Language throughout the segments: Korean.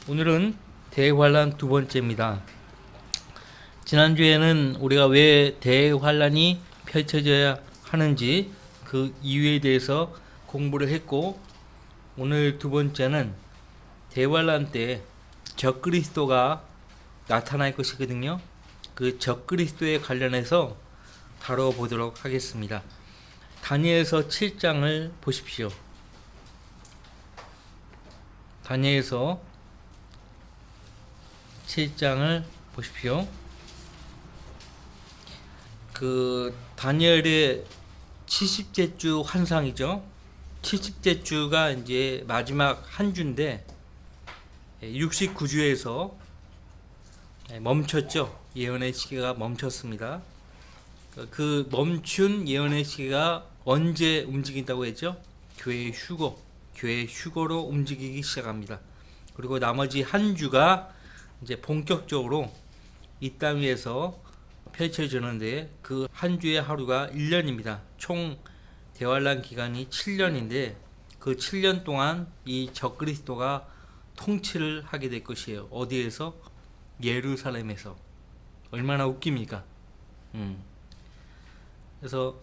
오늘은 대환란 두 번째입니다. 지난주에는 우리가 왜 대환란이 펼쳐져야 하는지 그 이유에 대해서 공부를 했고, 오늘 두 번째는 대환란 때 적그리스도가 나타날 것이거든요. 그 적그리스도에 관련해서 다뤄보도록 하겠습니다. 다니엘서 7장을 보십시오. 다니엘서 7장을 보십시오. 그 다니엘의 70째 주 환상이죠. 70째 주가 이제 마지막 한 주인데 69주에서 멈췄죠. 예언의 시계가 멈췄습니다. 그 멈춘 예언의 시계가 언제 움직인다고 했죠? 교회의 휴거로 움직이기 시작합니다. 그리고 나머지 한 주가 이제 본격적으로 이 땅 위에서 펼쳐지는데, 그 한 주의 하루가 1년입니다. 총 대환란 기간이 7년인데 그 7년 동안 이 적그리스도가 통치를 하게 될 것이에요. 어디에서? 예루살렘에서. 얼마나 웃깁니까? 그래서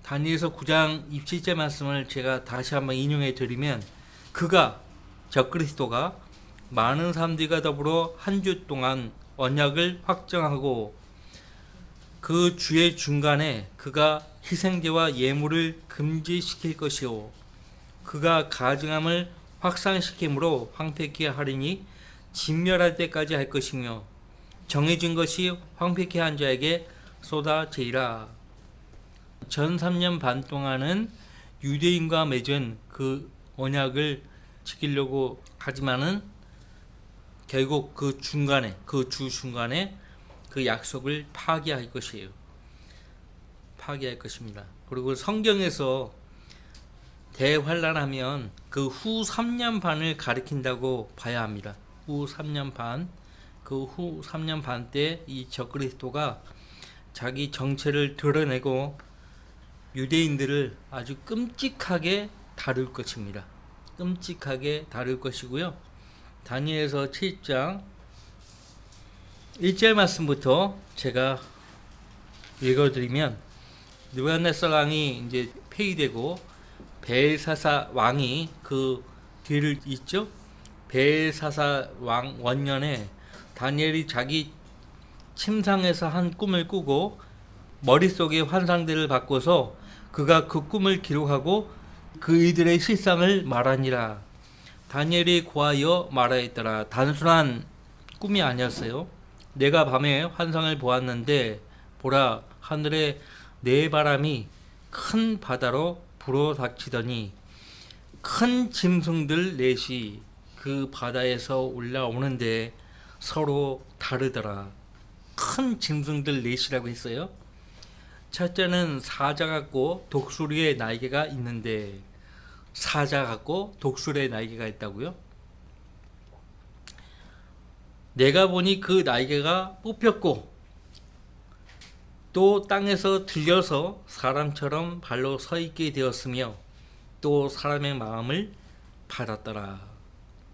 다니엘서 9장 27절 말씀을 제가 다시 한번 인용해 드리면, 그가, 적그리스도가 많은 사람들과 더불어 한 주 동안 언약을 확정하고 그 주의 중간에 그가 희생제와 예물을 금지시킬 것이요, 그가 가증함을 확산시킴으로 황폐케 하리니 진멸할 때까지 할 것이며 정해진 것이 황폐케 한 자에게 쏟아지리라. 전 3년 반 동안은 유대인과 맺은 그 언약을 지키려고 하지만은 결국 그 중간에, 그 주 중간에 그 약속을 파기할 것이에요. 파기할 것입니다. 그리고 성경에서 대환란하면 그 후 3년 반을 가리킨다고 봐야 합니다. 후 3년 반, 그 후 3년 반 때 이 적그리스도가 자기 정체를 드러내고 유대인들을 아주 끔찍하게 다룰 것입니다. 끔찍하게 다룰 것이고요. 다니엘서 7장 1절 말씀부터 제가 읽어드리면, 느부갓네살 왕이 이제 폐위되고 벨사사 왕이 그 뒤를 잇죠. 벨사사 왕 원년에 다니엘이 자기 침상에서 한 꿈을 꾸고 머릿속에 환상들을 바꿔서 그가 그 꿈을 기록하고 그 이들의 실상을 말하니라. 다니엘이 고하여 말하였더라. 단순한 꿈이 아니었어요. 내가 밤에 환상을 보았는데 보라, 하늘에 네 바람이 큰 바다로 불어닥치더니 큰 짐승들 넷이 그 바다에서 올라오는데 서로 다르더라. 큰 짐승들 넷이라고 했어요. 첫째는 사자 같고 독수리의 날개가 있는데, 사자 같고 독수리의 날개가 있다고요? 내가 보니 그 날개가 뽑혔고 또 땅에서 들려서 사람처럼 발로 서 있게 되었으며 또 사람의 마음을 받았더라.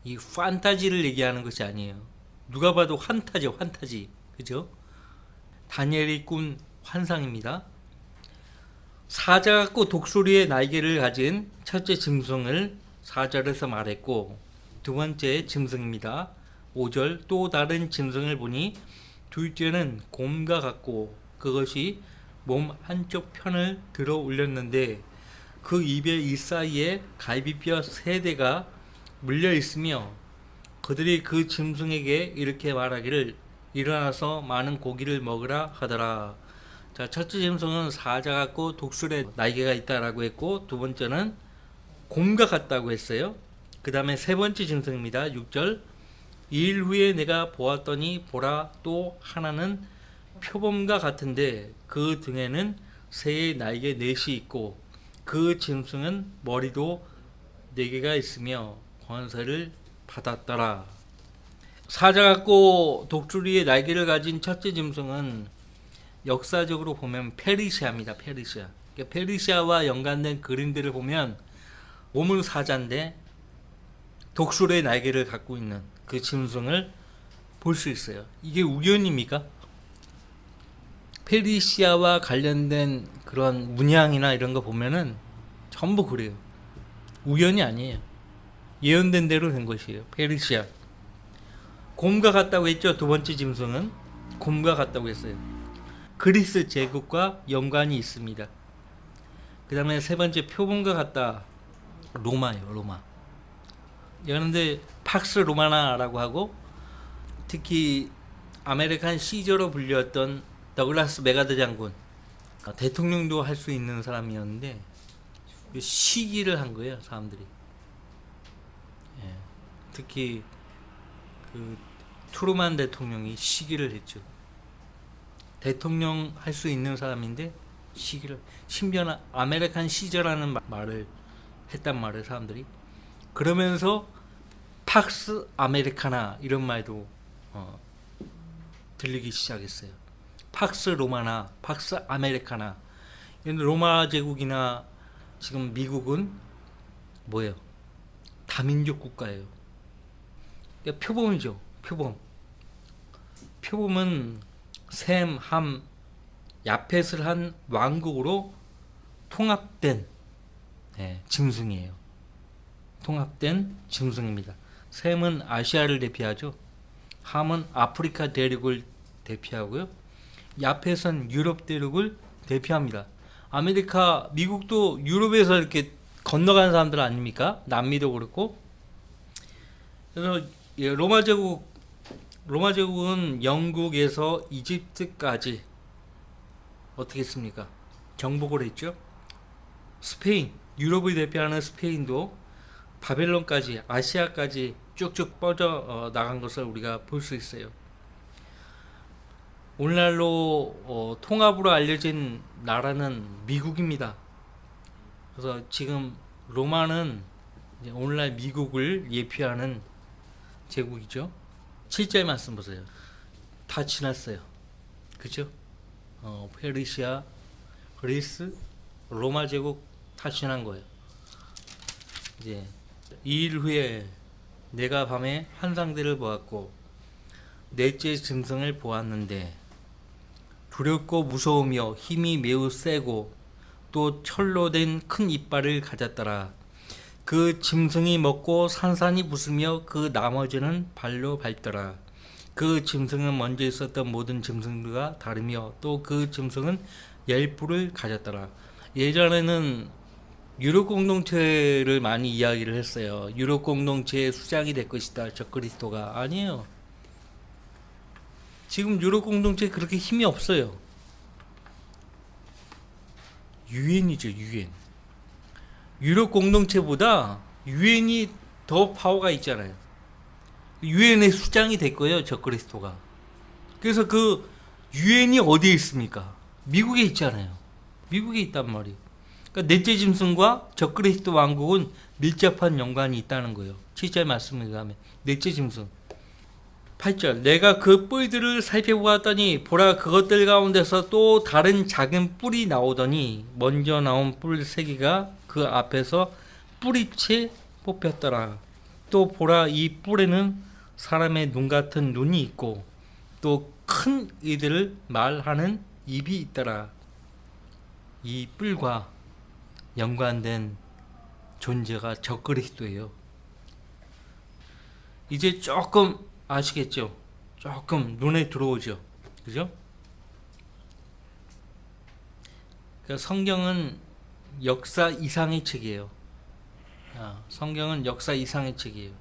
이 판타지를 얘기하는 것이 아니에요. 누가 봐도 환타지. 그죠? 다니엘이 꾼 환상입니다. 사자 같고 독수리의 날개를 가진 첫째 짐승을 4절에서 말했고, 두 번째 짐승입니다. 5절, 또 다른 짐승을 보니 둘째는 곰과 같고 그것이 몸 한쪽 편을 들어 올렸는데 그 입의 이 사이에 갈비뼈 3대가 물려 있으며 그들이 그 짐승에게 이렇게 말하기를 일어나서 많은 고기를 먹으라 하더라. 자, 첫째 짐승은 사자 같고 독수리의 날개가 있다라고 했고, 두 번째는 곰과 같다고 했어요. 그 다음에 세 번째 짐승입니다. 6절, 2일 후에 내가 보았더니 보라, 또 하나는 표범과 같은데 그 등에는 새의 날개 넷이 있고 그 짐승은 머리도 4개가 있으며 권세를 받았더라. 사자 같고 독수리의 날개를 가진 첫째 짐승은 역사적으로 보면 페르시아입니다. 페르시아. 페르시아와 연관된 그림들을 보면 몸은 사자인데 독수리의 날개를 갖고 있는 그 짐승을 볼 수 있어요. 이게 우연입니까? 페르시아와 관련된 그런 문양이나 이런 거 보면은 전부 그래요. 우연이 아니에요. 예언된 대로 된 것이에요. 페르시아. 곰과 같다고 했죠. 두 번째 짐승은 곰과 같다고 했어요. 그리스 제국과 연관이 있습니다. 그 다음에 세 번째 표범과 같다. 로마예요. 로마. 그런데 팍스 로마나라고 하고, 특히 아메리칸 시저로 불렸던 더글라스 메가드 장군, 대통령도 할 수 있는 사람이었는데 시기를 한 거예요. 사람들이. 예. 특히 그 트루만 대통령이 시기를 했죠. 대통령 할 수 있는 사람인데 시기를, 심지어는 아메리칸 시저라는 말을 했단 말이에요. 사람들이. 그러면서 팍스 아메리카나 이런 말도 들리기 시작했어요. 팍스 로마나, 팍스 아메리카나. 로마 제국이나 지금 미국은 뭐예요? 다민족 국가예요. 그러니까 표범이죠. 표범. 표범은 셈, 함, 야펫을 한 왕국으로 통합된 짐승이에요. 통합된 짐승입니다. 셈은 아시아를 대표하죠. 함은 아프리카 대륙을 대표하고요. 야펫은 유럽 대륙을 대표합니다. 아메리카, 미국도 유럽에서 이렇게 건너간 사람들 아닙니까? 남미도 그렇고. 그래서 로마 제국은 영국에서 이집트까지 어떻게 했습니까? 정복을 했죠. 스페인, 유럽을 대표하는 스페인도 바벨론까지, 아시아까지 쭉쭉 뻗어 나간 것을 우리가 볼 수 있어요. 오늘날로 통합으로 알려진 나라는 미국입니다. 그래서 지금 로마는 이제 오늘날 미국을 예표하는 제국이죠. 7절 말씀 보세요. 다 지났어요. 그죠? 페르시아, 그리스, 로마 제국 다 지난 거예요. 이제 2일 후에 내가 밤에 환상들을 보았고 넷째 짐승을 보았는데 두렵고 무서우며 힘이 매우 세고 또 철로 된 큰 이빨을 가졌더라. 그 짐승이 먹고 산산이 부수며 그 나머지는 발로 밟더라. 그 짐승은 먼저 있었던 모든 짐승들과 다르며 또 그 짐승은 10뿔을 가졌더라. 예전에는 유럽 공동체를 많이 이야기를 했어요. 유럽 공동체의 수장이 될 것이다. 적그리스도가. 아니에요. 지금 유럽 공동체 그렇게 힘이 없어요. 유엔이죠. 유엔. 유럽 공동체보다 유엔이 더 파워가 있잖아요. 유엔의 수장이 될 거예요. 적그리스도가. 그래서 그 유엔이 어디에 있습니까? 미국에 있잖아요. 미국에 있단 말이에요. 그러니까 넷째 짐승과 적그리스도 왕국은 밀접한 연관이 있다는 거예요. 7절 말씀을 의하면 넷째 짐승. 8절 내가 그 뿔들을 살펴보았더니 보라 그것들 가운데서 또 다른 작은 뿔이 나오더니 먼저 나온 뿔 3개가 그 앞에서 뿌리채 뽑혔더라. 또 보라 이 뿔에는 사람의 눈 같은 눈이 있고 또 큰 이들을 말하는 입이 있더라. 이 뿔과 연관된 존재가 적그리스도예요. 이제 조금 아시겠죠? 조금 눈에 들어오죠. 그죠? 그러니까 성경은 역사 이상의 책이에요. 성경은 역사 이상의 책이에요.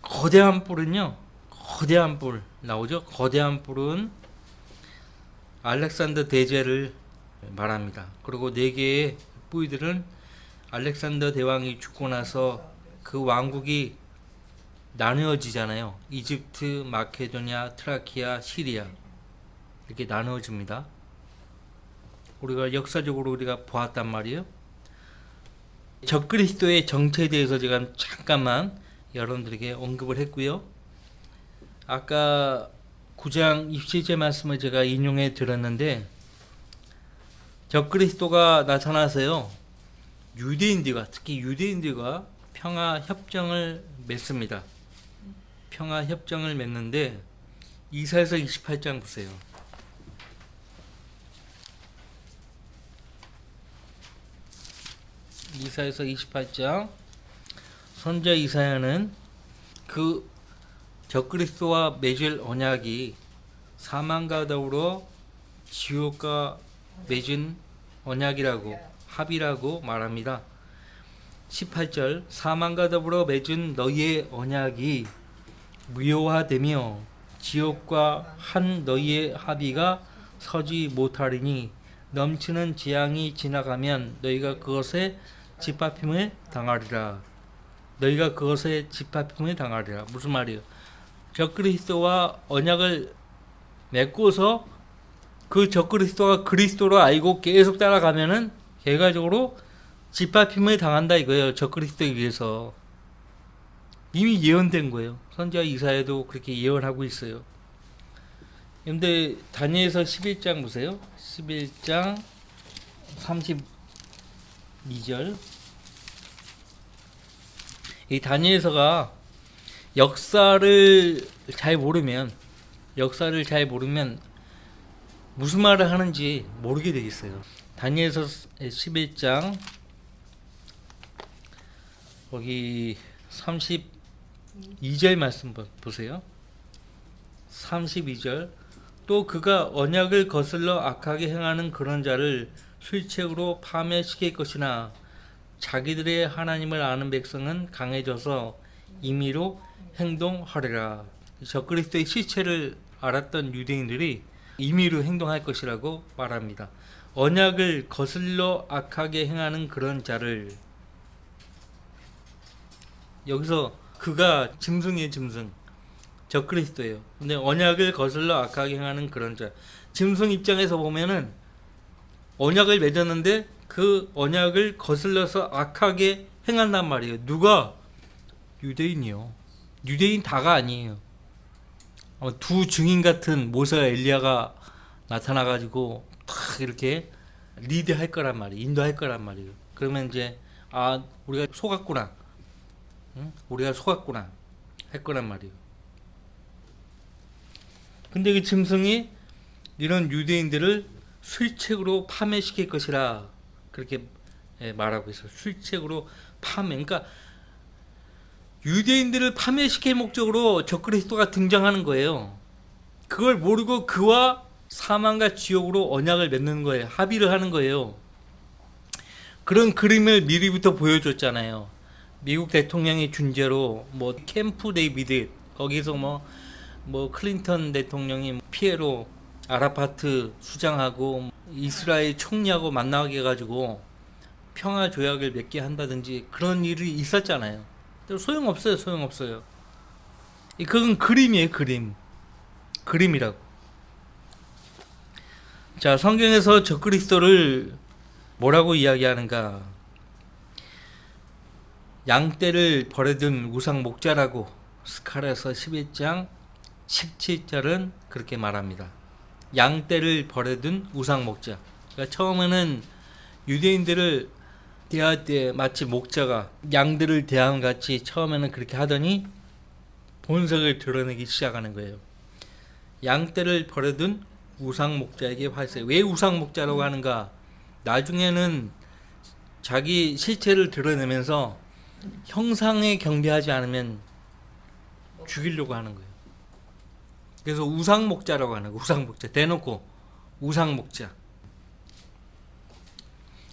거대한 뿔은요, 거대한 뿔 나오죠? 거대한 뿔은 알렉산더 대제를 말합니다. 그리고 4개의 뿔들은 알렉산더 대왕이 죽고 나서 그 왕국이 나누어지잖아요. 이집트, 마케도니아, 트라키아, 시리아 이렇게 나누어집니다. 우리가 역사적으로 우리가 보았단 말이에요. 적그리스도의 정체에 대해서 제가 잠깐만 여러분들에게 언급을 했고요. 아까 9장 27절 말씀을 제가 인용해 드렸는데 적그리스도가 나타나서요. 유대인들과 특히 유대인들과 평화 협정을 맺습니다. 평화 협정을 맺는데 이사야서 28장 보세요. 이사야서 28장 선지자 이사야는 그 적그리스도와 맺을 언약이 사망과 더불어 지옥과 맺은 언약이라고 합의라고 말합니다. 18절 사망과 더불어 맺은 너희의 언약이 무효화되며 지옥과 한 너희의 합의가 서지 못하리니 넘치는 재앙이 지나가면 너희가 그것에 짓밟힘을 당하리라. 너희가 그것에 짓밟힘을 당하리라. 무슨 말이에요? 적그리스도와 언약을 맺고서 그 적그리스도가 그리스도로 알고 계속 따라가면은 결과적으로 짓밟힘을 당한다 이거예요. 적그리스도에 의해서. 이미 예언된 거예요. 선지자 이사야도 그렇게 예언하고 있어요. 그런데 다니엘서 11장 보세요. 11장 32절. 이 다니엘서가 역사를 잘 모르면 무슨 말을 하는지 모르게 돼 있어요. 다니엘서 11장 거기 32절 말씀 보세요. 32절 또 그가 언약을 거슬러 악하게 행하는 그런 자를 술책으로 파멸시킬 것이나 자기들의 하나님을 아는 백성은 강해져서 임의로 행동하리라. 적그리스도의 실체를 알았던 유대인들이 임의로 행동할 것이라고 말합니다. 언약을 거슬러 악하게 행하는 그런 자를, 여기서 그가 짐승이에요. 짐승. 적그리스도예요. 근데 언약을 거슬러 악하게 행하는 그런 자, 짐승 입장에서 보면은 언약을 맺었는데 그 언약을 거슬러서 악하게 행한단 말이에요. 누가? 유대인이요. 유대인 다가 아니에요. 두 증인 같은 모세와 엘리야가 나타나가지고 탁 이렇게 리드할 거란 말이에요. 인도할 거란 말이에요. 그러면 이제 우리가 속았구나. 응? 우리가 속았구나 할 거란 말이에요. 근데 그 짐승이 이런 유대인들을 술책으로 파멸시킬 것이라 그렇게 말하고 있어요. 술책으로 파멸. 그러니까 유대인들을 파멸시킬 목적으로 적그리스도가 등장하는 거예요. 그걸 모르고 그와 사망과 지옥으로 언약을 맺는 거예요. 합의를 하는 거예요. 그런 그림을 미리부터 보여줬잖아요. 미국 대통령의 준재로 뭐 캠프 데이비드, 거기서 뭐 클린턴 대통령이 피에로 아라파트 수장하고 이스라엘 총리하고 만나게 해가지고 평화 조약을 맺게 한다든지 그런 일이 있었잖아요. 소용없어요. 그건 그림이에요. 그림이라고. 자, 성경에서 적그리스도를 뭐라고 이야기하는가? 양떼를 버려둔 우상 목자라고 스가랴서 11장 17절은 그렇게 말합니다. 양떼를 버려둔 우상 목자. 그러니까 처음에는 유대인들을 대할 때 마치 목자가 양들을 대함 같이 처음에는 그렇게 하더니 본색을 드러내기 시작하는 거예요. 양떼를 버려둔 우상 목자에게 활세. 왜 우상 목자라고 하는가? 나중에는 자기 실체를 드러내면서 형상에 경배하지 않으면 죽이려고 하는 거예요. 그래서 우상 목자라고 하는 거예요. 우상 목자. 대놓고 우상 목자.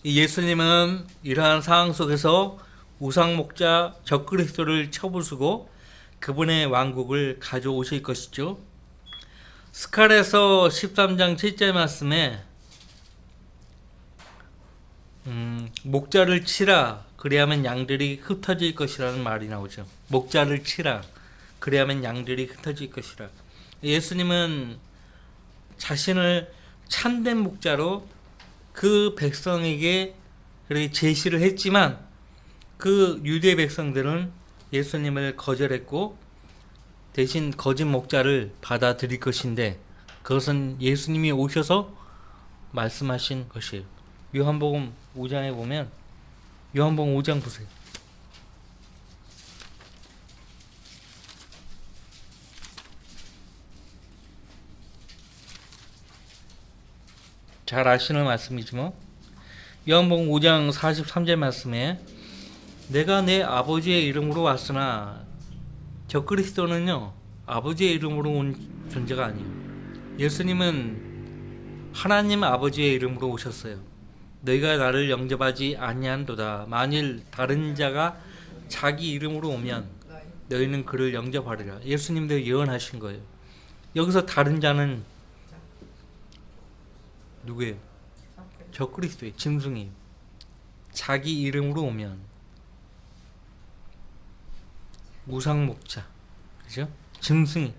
예수님은 이러한 상황 속에서 우상 목자 적그리스도를 쳐부수고 그분의 왕국을 가져오실 것이죠. 스가랴서 13장 7절 말씀에 목자를 치라 그리하면 양들이 흩어질 것이라는 말이 나오죠. 목자를 치라 그리하면 양들이 흩어질 것이라. 예수님은 자신을 참된 목자로 그 백성에게 그렇게 제시를 했지만 그 유대 백성들은 예수님을 거절했고 대신 거짓 목자를 받아들일 것인데 그것은 예수님이 오셔서 말씀하신 것이에요. 요한복음 5장에 보면 요한복음 5장 보세요. 잘 아시는 말씀이지 뭐. 요한복음 5장 43절 말씀에 내가 내 아버지의 이름으로 왔으나 저 그리스도는요 아버지의 이름으로 온 존재가 아니에요. 예수님은 하나님 아버지의 이름으로 오셨어요. 너희가 나를 영접하지 아니한도다. 만일 다른 자가 자기 이름으로 오면 너희는 그를 영접하리라. 예수님도 예언하신 거예요. 여기서 다른 자는 누구예요? 저 그리스도의 짐승이에요. 자기 이름으로 오면 우상목자, 그죠? 짐승.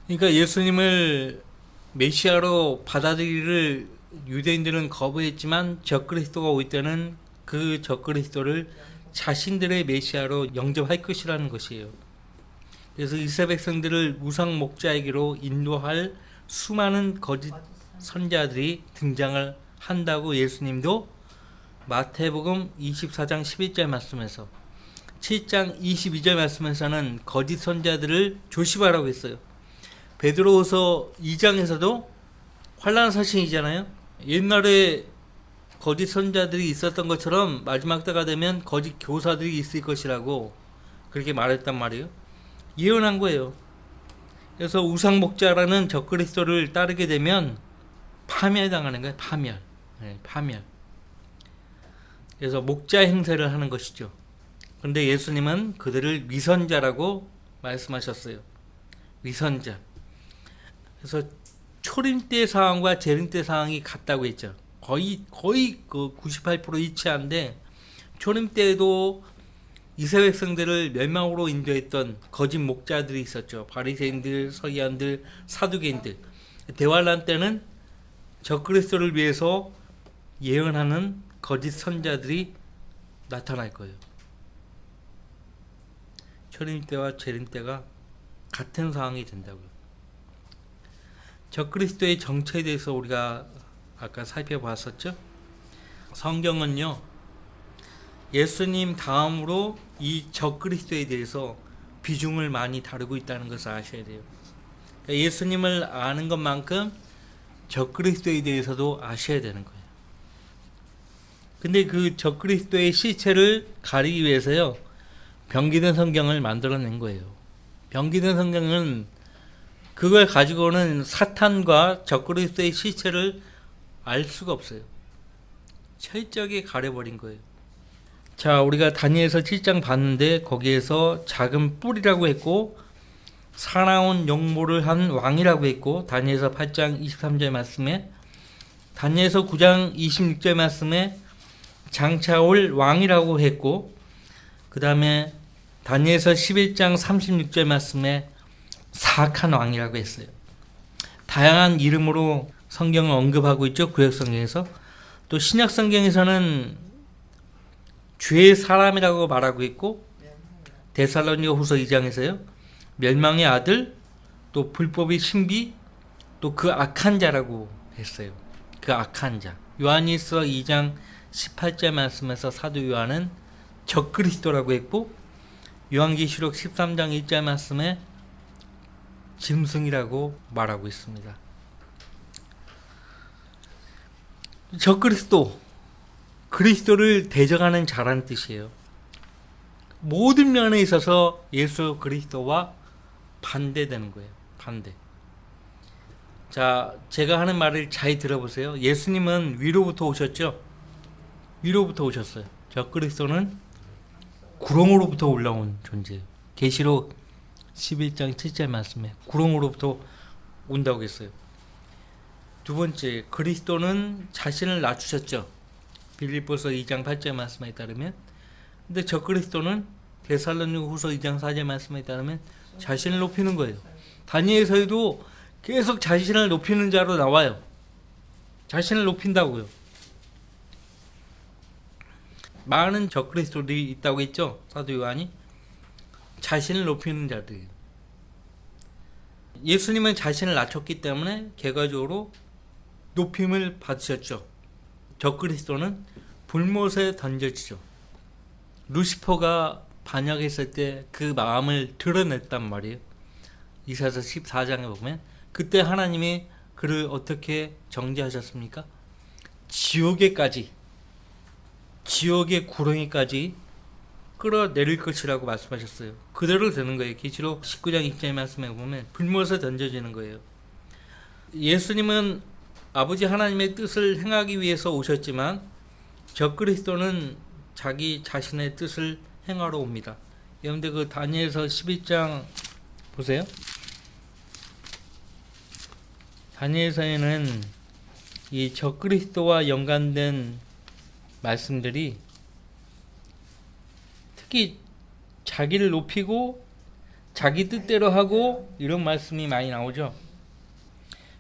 그러니까 예수님을 메시아로 받아들이기를 유대인들은 거부했지만 저 그리스도가 올 때는 그 저 그리스도를 자신들의 메시아로 영접할 것이라는 것이에요. 그래서 이스라엘 백성들을 우상 목자에게로 인도할 수많은 거짓 선자들이 등장을 한다고 예수님도 마태복음 24장 11절 말씀에서 7장 22절 말씀에서는 거짓 선자들을 조심하라고 했어요. 베드로후서 2장에서도 환난 사신이잖아요. 옛날에 거짓 선자들이 있었던 것처럼 마지막 때가 되면 거짓 교사들이 있을 것이라고 그렇게 말했단 말이에요. 예언한 거예요. 그래서 우상목자라는 적그리스도를 따르게 되면 파멸당하는 거예요. 파멸. 그래서 목자 행세를 하는 것이죠. 그런데 예수님은 그들을 위선자라고 말씀하셨어요. 위선자. 그래서 초림 때 상황과 재림 때 상황이 같다고 했죠. 거의 그 98% 일치한데 초림 때에도 이스라엘 백성들을 멸망으로 인도했던 거짓 목자들이 있었죠. 바리새인들, 서기관들, 사두개인들. 대환란 때는 적그리스도를 위해서 예언하는 거짓 선자들이 나타날 거예요. 초림 때와 재림 때가 같은 상황이 된다고요. 적그리스도의 정체에 대해서 우리가 아까 살펴봤었죠. 성경은요 예수님 다음으로 이 적그리스도에 대해서 비중을 많이 다루고 있다는 것을 아셔야 돼요. 그러니까 예수님을 아는 것만큼 적그리스도에 대해서도 아셔야 되는 거예요. 근데 그 적그리스도의 실체를 가리기 위해서요 병기된 성경을 만들어낸 거예요. 병기된 성경은 그걸 가지고는 사탄과 적그리스도의 실체를 알 수가 없어요. 철저하게 가려버린 거예요. 자, 우리가 다니엘서 7장 봤는데 거기에서 작은 뿔이라고 했고 사나운 용모를 한 왕이라고 했고 다니엘서 8장 23절 말씀에 다니엘서 9장 26절 말씀에 장차올 왕이라고 했고 그 다음에 다니엘서 11장 36절 말씀에 사악한 왕이라고 했어요. 다양한 이름으로 성경을 언급하고 있죠. 구약성경에서. 또 신약성경에서는 죄의 사람이라고 말하고 있고 데살로니가 후서 2장에서요. 멸망의 아들, 또 불법의 신비, 또 그 악한 자라고 했어요. 그 악한 자. 요한일서 2장 18절 말씀에서 사도 요한은 적그리스도라고 했고 요한계시록 13장 1절 말씀에 짐승이라고 말하고 있습니다. 적그리스도, 그리스도를 대적하는 자라는 뜻이에요. 모든 면에 있어서 예수 그리스도와 반대되는 거예요. 반대. 자, 제가 하는 말을 잘 들어보세요. 예수님은 위로부터 오셨죠? 위로부터 오셨어요. 적그리스도는 구렁으로부터 올라온 존재예요. 계시록 11장 7절 말씀에 구렁으로부터 온다고 했어요. 두 번째, 그리스도는 자신을 낮추셨죠. 빌립보서 2장 8절 말씀에 따르면. 근데 적그리스도는 데살로니가 후서 2장 4절 말씀에 따르면 자신을 높이는 거예요. 다니엘서에도 계속 자신을 높이는 자로 나와요. 자신을 높인다고요. 많은 적그리스도들이 있다고 했죠. 사도 요한이. 자신을 높이는 자들. 예수님은 자신을 낮췄기 때문에 결과적으로 높임을 받으셨죠. 적그리스도는 불못에 던져지죠. 루시퍼가 반역했을 때 그 마음을 드러냈단 말이에요. 이사야서 14장에 보면 그때 하나님이 그를 어떻게 정죄하셨습니까? 지옥에까지, 지옥의 구렁이까지 끌어내릴 것이라고 말씀하셨어요. 그대로 되는 거예요. 계시록 19장 20절 말씀에 보면 불못에 던져지는 거예요. 예수님은 아버지 하나님의 뜻을 행하기 위해서 오셨지만 적그리스도는 자기 자신의 뜻을 행하러 옵니다. 여러분들 그 다니엘서 11장 보세요. 다니엘서에는 이 적그리스도와 연관된 말씀들이 특히 자기를 높이고 자기 뜻대로 하고 이런 말씀이 많이 나오죠.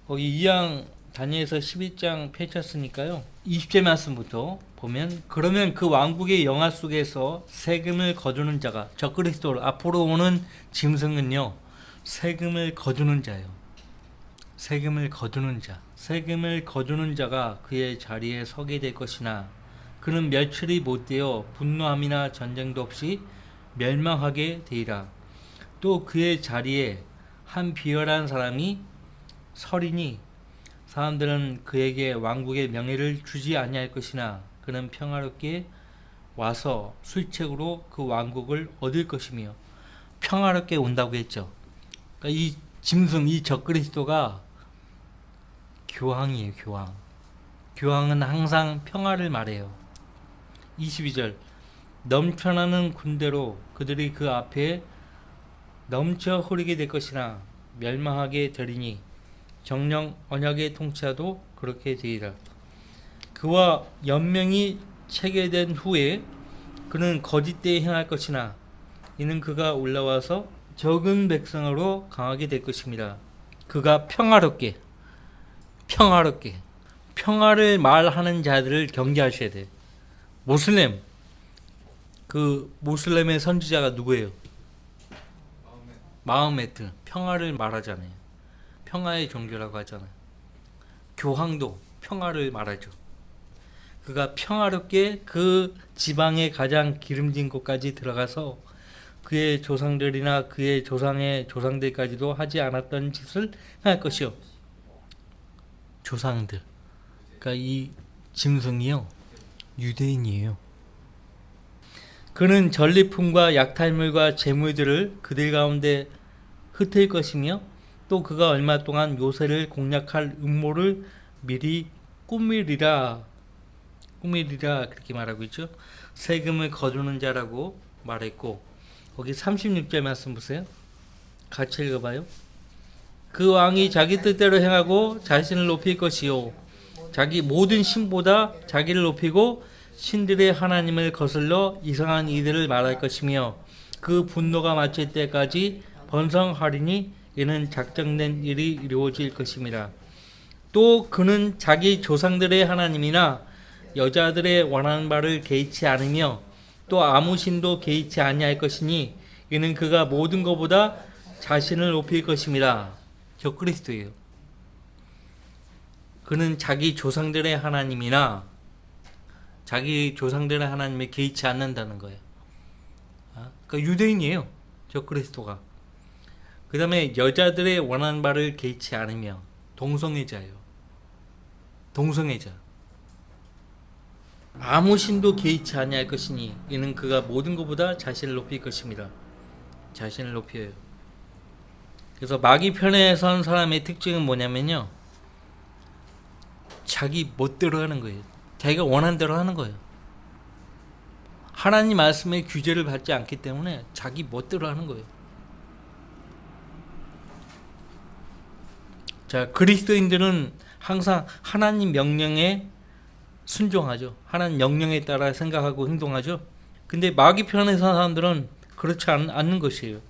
거기 2장 다니엘서 11장 펼쳤으니까요. 20절 말씀부터 보면 그러면 그 왕국의 영화 속에서 세금을 거두는 자가 적그리스도 앞으로 오는 짐승은요. 세금을 거두는 자예요. 세금을 거두는 자. 세금을 거두는 자가 그의 자리에 서게 될 것이나 그는 멸출이 못되어 분노함이나 전쟁도 없이 멸망하게 되리라. 또 그의 자리에 한 비열한 사람이 서리니 사람들은 그에게 왕국의 명예를 주지 아니할 것이나 그는 평화롭게 와서 술책으로 그 왕국을 얻을 것이며 평화롭게 온다고 했죠. 그러니까 이 짐승, 이 적그리스도가 교황이에요. 교황. 교황은 항상 평화를 말해요. 22절 넘쳐나는 군대로 그들이 그 앞에 넘쳐 흐르게 될 것이나 멸망하게 되리니 정령 언약의 통치하도 그렇게 되리라. 그와 연명이 체결된 후에 그는 거짓되이 행할 것이나 이는 그가 올라와서 적은 백성으로 강하게 될 것입니다. 그가 평화롭게 평화를 말하는 자들을 경계하셔야 돼요. 모슬렘, 그 모슬렘의 선지자가 누구예요? 마흐메트. 평화를 말하잖아요. 평화의 종교라고 하잖아요. 교황도 평화를 말하죠. 그가 평화롭게 그 지방의 가장 기름진 곳까지 들어가서 그의 조상들이나 그의 조상의 조상들까지도 하지 않았던 짓을 할 것이요. 조상들. 그러니까 이 짐승이요. 유대인이에요. 그는 전리품과 약탈물과 재물들을 그들 가운데 흩을 것이며 또 그가 얼마 동안 요새를 공략할 음모를 미리 꾸미리라 그렇게 말하고 있죠. 세금을 거두는 자라고 말했고 거기 36절 말씀 보세요. 같이 읽어봐요. 그 왕이 자기 뜻대로 행하고 자신을 높일 것이요 자기 모든 신보다 자기를 높이고 신들의 하나님을 거슬러 이상한 이들을 말할 것이며 그 분노가 마칠 때까지 번성하리니 이는 작정된 일이 이루어질 것입니다. 또 그는 자기 조상들의 하나님이나 여자들의 원하는 바를 개의치 않으며 또 아무 신도 개의치 아니할 것이니 이는 그가 모든 것보다 자신을 높일 것입니다. 적그리스도예요. 그는 자기 조상들의 하나님이나 자기 조상들의 하나님에 개의치 않는다는 거예요. 그러니까 유대인이에요. 적그리스도가. 그 다음에 여자들의 원하는 바를 개의치 않으며 동성애자예요. 동성애자. 아무 신도 개의치 아니할 것이니 이는 그가 모든 것보다 자신을 높일 것입니다. 자신을 높여요. 그래서 마귀 편에 선 사람의 특징은 뭐냐면요. 자기 멋대로 하는 거예요. 자기가 원하는 대로 하는 거예요. 하나님 말씀의 규제를 받지 않기 때문에 자기 멋대로 하는 거예요. 자, 그리스도인들은 항상 하나님 명령에 순종하죠. 하나님 명령에 따라 생각하고 행동하죠. 근데 마귀 편에 선 사람들은 그렇지 않는 것이에요.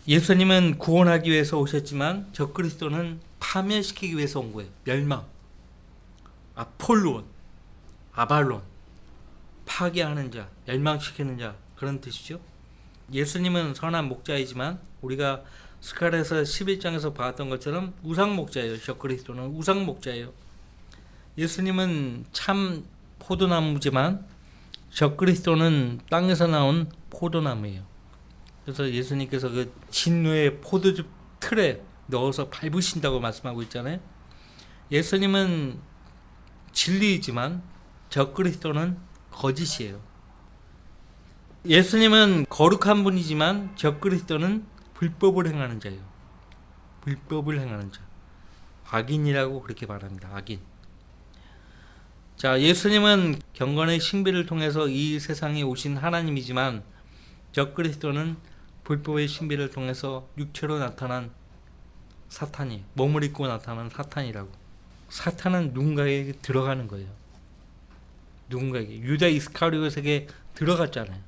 예수님은 구원하기 위해서 오셨지만 적그리스도는 파멸시키기 위해서 온 거예요. 멸망. 아폴론, 아발론. 파괴하는 자, 멸망시키는 자, 그런 뜻이죠. 예수님은 선한 목자이지만 우리가 스가랴서 11장에서 봤던 것처럼 우상 목자예요. 적그리스도는 우상 목자예요. 예수님은 참 포도나무지만 적그리스도는 땅에서 나온 포도나무예요. 그래서 예수님께서 그 진노의 포도즙 틀에 넣어서 밟으신다고 말씀하고 있잖아요. 예수님은 진리이지만 적그리스도는 거짓이에요. 예수님은 거룩한 분이지만 적그리스도는 불법을 행하는 자예요. 불법을 행하는 자. 악인이라고 그렇게 말합니다. 악인. 자, 예수님은 경건의 신비를 통해서 이 세상에 오신 하나님이지만 적그리스도는 불법의 신비를 통해서 육체로 나타난 사탄이에요. 몸을 입고 나타난 사탄이라고. 사탄은 누군가에게 들어가는 거예요. 누군가에게. 유다 이스카리ot에게 들어갔잖아요.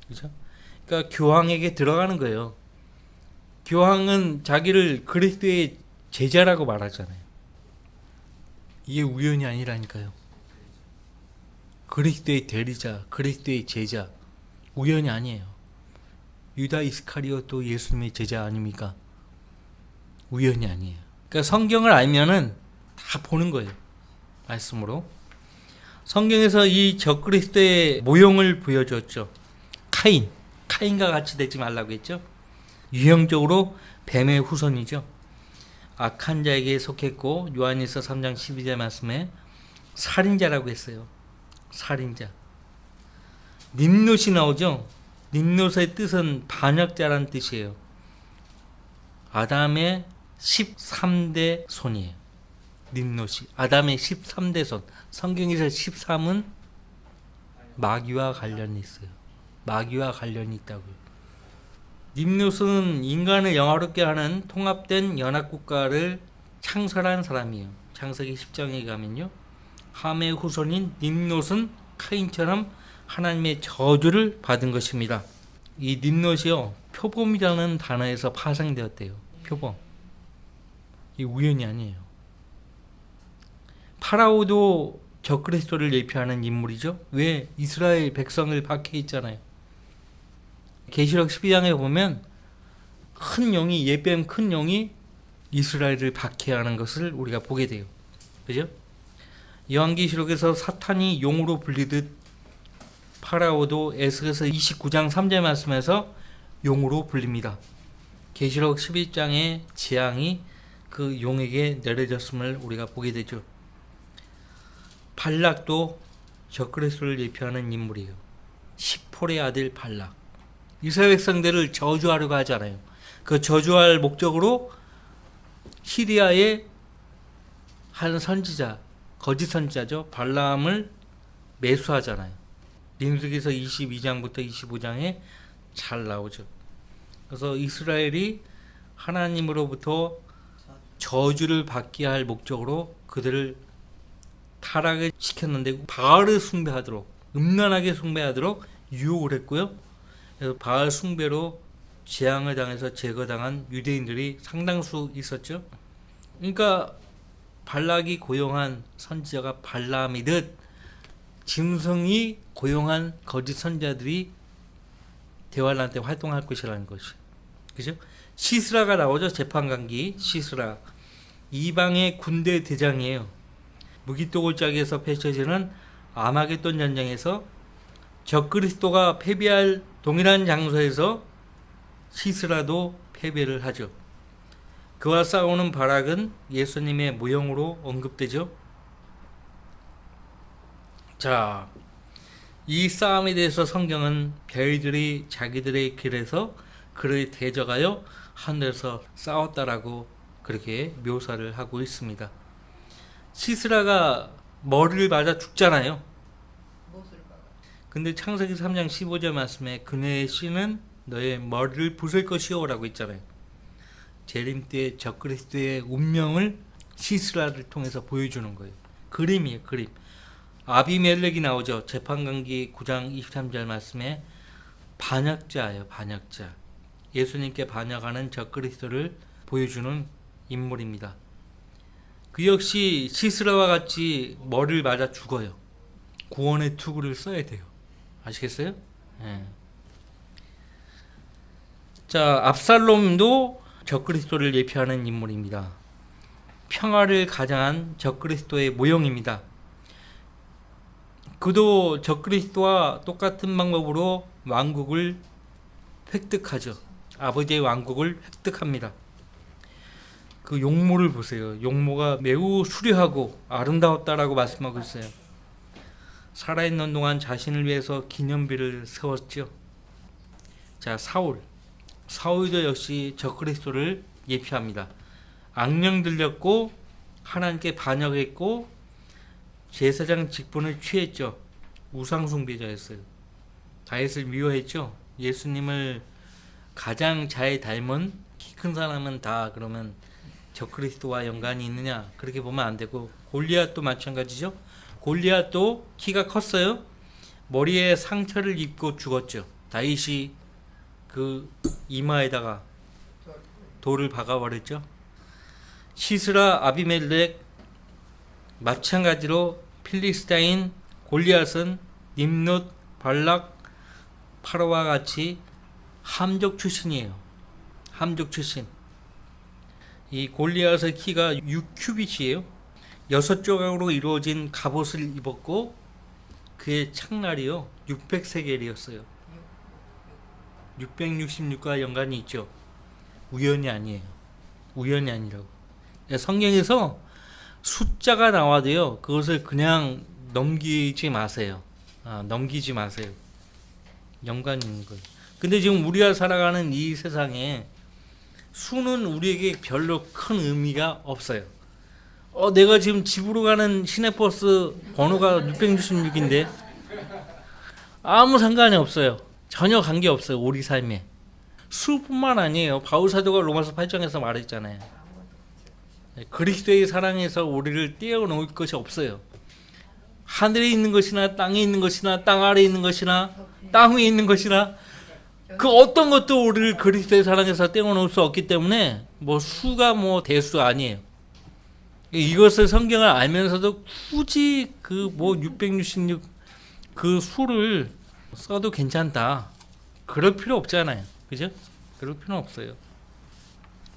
그죠? 그러니까 교황에게 들어가는 거예요. 교황은 자기를 그리스도의 제자라고 말하잖아요. 이게 우연이 아니라니까요. 그리스도의 대리자, 그리스도의 제자. 우연이 아니에요. 유다 이스카리ot도 예수님의 제자 아닙니까? 우연이 아니에요. 그러니까 성경을 알면은 다 보는 거예요. 말씀으로. 성경에서 이 적그리스도의 모형을 보여줬죠. 카인과 같이 되지 말라고 했죠. 유형적으로 뱀의 후손이죠. 악한 자에게 속했고 요한일서 3장 12절 말씀에 살인자라고 했어요. 살인자. 님롯이 나오죠. 님롯의 뜻은 반역자란 뜻이에요. 아담의 13대 손이에요. 님롯이. 아담의 13대 손. 성경에서 13은 마귀와 관련이 있어요. 마귀와 관련이 있다고요. 님롯은 인간을 영화롭게 하는 통합된 연합국가를 창설한 사람이에요. 창세기 10장에 가면요. 함의 후손인 님롯은 카인처럼 하나님의 저주를 받은 것입니다. 이 님롯이요. 표범이라는 단어에서 파생되었대요. 표범. 이 우연이 아니에요. 파라오도 적그리스도를 예표하는 인물이죠. 왜? 이스라엘 백성을 박해했잖아요. 계시록 12장에 보면 큰 용이, 예뱀 큰 용이 이스라엘을 박해하는 것을 우리가 보게 돼요. 그죠? 요한계시록에서 사탄이 용으로 불리듯 파라오도 에스겔서 29장 3절 말씀에서 용으로 불립니다. 계시록 11장의 재앙이 그 용에게 내려졌음을 우리가 보게 되죠. 발락도 적그리스도를 예표하는 인물이에요. 시폴의 아들 발락. 이스라엘 백성들을 저주하려고 하잖아요. 그 저주할 목적으로 시리아의 한 선지자, 거짓 선지자죠. 발라함을 매수하잖아요. 민수기서 22장부터 25장에 잘 나오죠. 그래서 이스라엘이 하나님으로부터 저주를 받게 할 목적으로 그들을 타락을 시켰는데 바알을 숭배하도록, 음란하게 숭배하도록 유혹을 했고요. 그래서 바알 숭배로 재앙을 당해서 제거당한 유대인들이 상당수 있었죠. 그러니까 발락이 고용한 선지자가 발람이듯 짐승이 고용한 거짓 선지자들이 대환란 때 활동할 것이라는 것이. 그죠? 시스라가 나오죠. 재판관기 시스라. 이방의 군대 대장이에요. 무기토골짜기에서 펼쳐지는 아마겟돈 전쟁에서 적그리스도가 패배할 동일한 장소에서 시스라도 패배를 하죠. 그와 싸우는 바락은 예수님의 모형으로 언급되죠. 자, 이 싸움에 대해서 성경은 별들이 자기들의 길에서 그를 대적하여 하늘에서 싸웠다라고 그렇게 묘사를 하고 있습니다. 시스라가 머리를 맞아 죽잖아요. 근데 창세기 3장 15절 말씀에 그네의 씨는 너의 머리를 부술 것이오 라고 있잖아요. 재림 때 적그리스도의 운명을 시스라를 통해서 보여주는 거예요. 그림이에요. 그림. 아비멜렉이 나오죠. 재판관기 9장 23절 말씀에 반역자예요. 반역자. 예수님께 반역하는 적그리스도를 보여주는 인물입니다. 그 역시 시스라와 같이 머리를 맞아 죽어요. 구원의 투구를 써야 돼요. 아시겠어요? 네. 자, 압살롬도 적그리스도를 예표하는 인물입니다. 평화를 가장한 적그리스도의 모형입니다. 그도 적그리스도와 똑같은 방법으로 왕국을 획득하죠. 아버지의 왕국을 획득합니다. 그 용모를 보세요. 용모가 매우 수려하고 아름다웠다라고 말씀하고 있어요. 살아있는 동안 자신을 위해서 기념비를 세웠죠. 자, 사울도 역시 적그리스도를 예표합니다. 악령 들렸고 하나님께 반역했고 제사장 직분을 취했죠. 우상숭배자였어요. 다윗을 미워했죠. 예수님을 가장 잘 닮은 키 큰 사람은 다 그러면 적그리스도와 연관이 있느냐, 그렇게 보면 안 되고, 골리앗도 마찬가지죠. 골리앗도 키가 컸어요. 머리에 상처를 입고 죽었죠. 다윗이 그 이마에다가 돌을 박아버렸죠. 시스라, 아비멜렉 마찬가지로 필리스타인 골리앗은 님롯, 발락, 파라와 같이 함족 출신이에요. 함족 출신. 이 골리앗의 키가 6큐빗이에요. 6조각으로 이루어진 갑옷을 입었고 그의 창날이요 600세겔이었어요. 666과 연관이 있죠. 우연이 아니에요. 우연이 아니라고. 성경에서 숫자가 나와도요, 그것을 그냥 넘기지 마세요. 넘기지 마세요. 연관이 있는 거예요. 근데 지금 우리가 살아가는 이 세상에 수는 우리에게 별로 큰 의미가 없어요. 내가 지금 집으로 가는 시내버스 번호가 666인데 아무 상관이 없어요. 전혀 관계 없어요. 우리 삶에. 수뿐만 아니에요. 바울 사도가 로마서 8장에서 말했잖아요. 그리스도의 사랑에서 우리를 떼어놓을 것이 없어요. 하늘에 있는 것이나 땅에 있는 것이나 땅 아래에 있는 것이나 땅 위에 있는 것이나 그 어떤 것도 우리를 그리스도의 사랑에서 떼어놓을 수 없기 때문에 뭐 수가 뭐 대수 아니에요. 이것을 성경을 알면서도 굳이 그 뭐 666 그 수를 써도 괜찮다, 그럴 필요 없잖아요. 그죠? 그럴 필요는 없어요.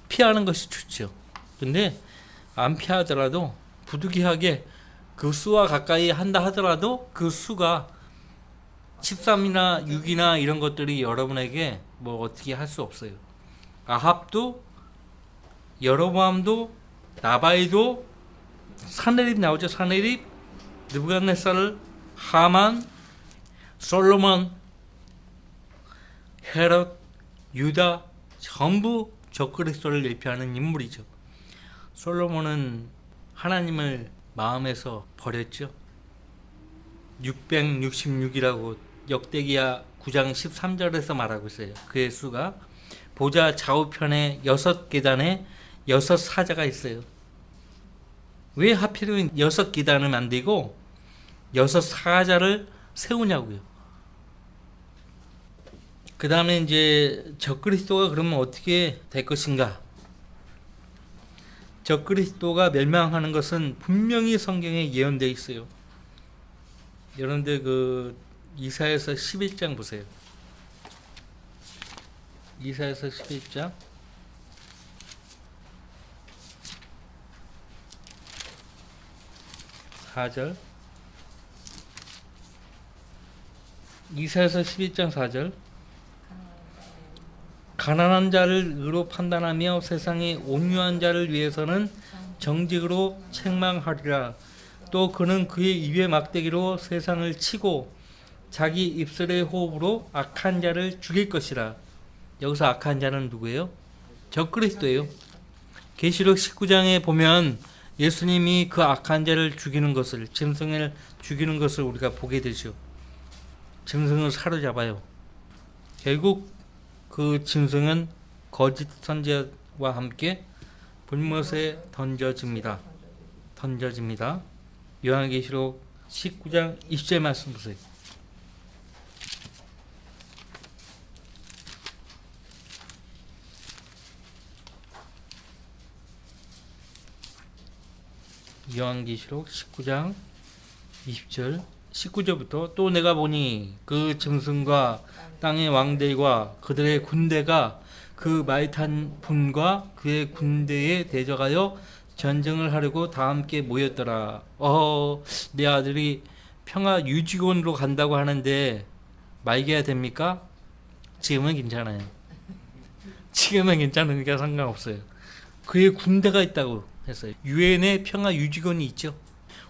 피하는 것이 좋죠. 근데 안 피하더라도 부득이하게 그 수와 가까이 한다 하더라도 그 수가 13이나 6이나 이런 것들이 여러분에게 뭐 어떻게 할 수 없어요. 아합도, 여로보암도, 나바이도, 사네립 나오죠. 사네립, 느부갓네살, 하만, 솔로몬, 헤롯, 유다, 전부 적그리스도를 예표하는 인물이죠. 솔로몬은 하나님을 마음에서 버렸죠. 666이라고 역대기야 9장 13절에서 말하고 있어요. 그의 수가 보좌 좌우편에 6계단에 6사자가 있어요. 왜 하필이면 6계단을 만들고 6사자를 세우냐고요. 그 다음에 이제 적그리스도가 그러면 어떻게 될 것인가? 적그리스도가 멸망하는 것은 분명히 성경에 예언되어 있어요. 여러분들 그 이사야서 11장 보세요. 이사야서 11장 4절. 이사야서 11장 4절. 가난한 자를 의로 판단하며 세상의 온유한 자를 위해서는 정직으로 책망하리라. 또 그는 그의 입의 막대기로 세상을 치고 자기 입술의 호흡으로 악한 자를 죽일 것이라. 여기서 악한 자는 누구예요? 적그리스도예요. 계시록 19장에 보면 예수님이 그 악한 자를 죽이는 것을, 짐승을 죽이는 것을 우리가 보게 되죠. 짐승을 사로잡아요. 결국 그 짐승은 거짓 선지자와 함께 불못에 던져집니다. 요한계시록 19장 20절 말씀 보세요. 요한계시록 19장 20절 19절부터 또 내가 보니 그 짐승과 땅의 왕들과 그들의 군대가 그 말 탄 분과 그의 군대에 대적하여 전쟁을 하려고 다 함께 모였더라. 내 아들이 평화 유지원으로 간다고 하는데 말겨야 됩니까? 지금은 괜찮아요. 지금은 괜찮으니까 상관없어요. 그의 군대가 있다고 했어요. 유엔의 평화 유지군이 있죠.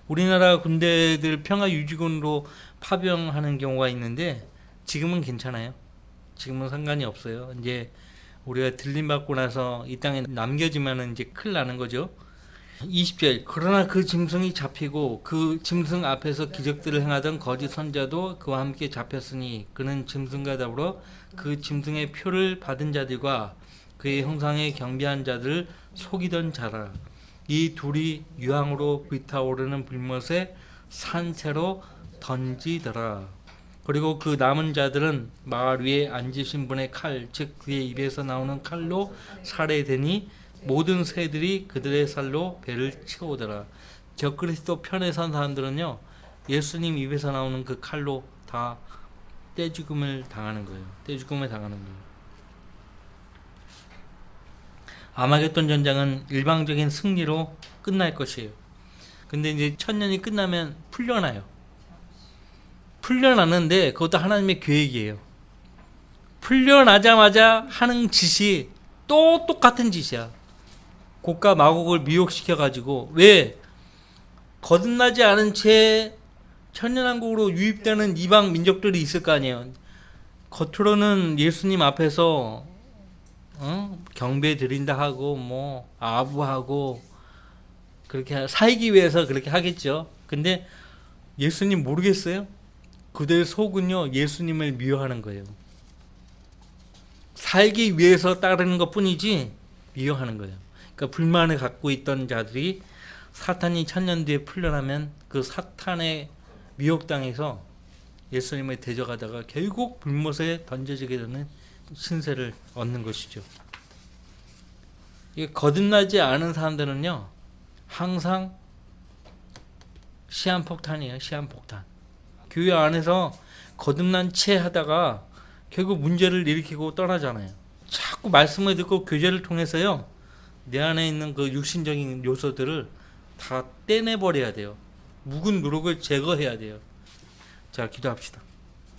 우리나라 군대들 평화 유지군으로 파병하는 경우가 있는데 지금은 괜찮아요. 지금은 상관이 없어요. 이제 우리가 들림 받고 나서 이 땅에 남겨지면은 이제 큰일 나는 거죠. 20절. 그러나 그 짐승이 잡히고 그 짐승 앞에서 기적들을 행하던 거짓 선자도 그와 함께 잡혔으니 그는 짐승과 더불어 그 짐승의 표를 받은 자들과 그의 형상에 경배한 자들을 속이던 자라. 이 둘이 유황으로 불타오르는 불못에 산채로 던지더라. 그리고 그 남은 자들은 마을 위에 앉으신 분의 칼, 즉 그의 입에서 나오는 칼로 살해되니 모든 새들이 그들의 살로 배를 채우더라. 적그리스도 편에 선 사람들은요, 예수님 입에서 나오는 그 칼로 다 떼죽음을 당하는 거예요. 떼죽음을 당하는 거예요. 아마겟돈 전장은 일방적인 승리로 끝날 것이에요. 근데 이제 천년이 끝나면 풀려나요. 풀려나는데 그것도 하나님의 계획이에요. 풀려나자마자 하는 짓이 또 똑같은 짓이야. 곡과 마곡을 미혹시켜가지고, 왜? 거듭나지 않은 채 천년왕국으로 유입되는 이방 민족들이 있을 거 아니에요. 겉으로는 예수님 앞에서 경배 드린다 하고 뭐 아부하고 그렇게 살기 위해서 그렇게 하겠죠. 근데 예수님 모르겠어요? 그들 속은요, 예수님을 미워하는 거예요. 살기 위해서 따르는 것 뿐이지 미워하는 거예요. 그러니까 불만을 갖고 있던 자들이 사탄이 천년 뒤에 풀려나면 그 사탄의 미혹당해서 예수님을 대적하다가 결국 불못에 던져지게 되는 신세를 얻는 것이죠. 이게 거듭나지 않은 사람들은요, 항상 시한폭탄이에요. 시한폭탄. 교회 안에서 거듭난 채 하다가 결국 문제를 일으키고 떠나잖아요. 자꾸 말씀을 듣고 교제를 통해서요, 내 안에 있는 그 육신적인 요소들을 다 떼내버려야 돼요. 묵은 누룩을 제거해야 돼요. 자, 기도합시다.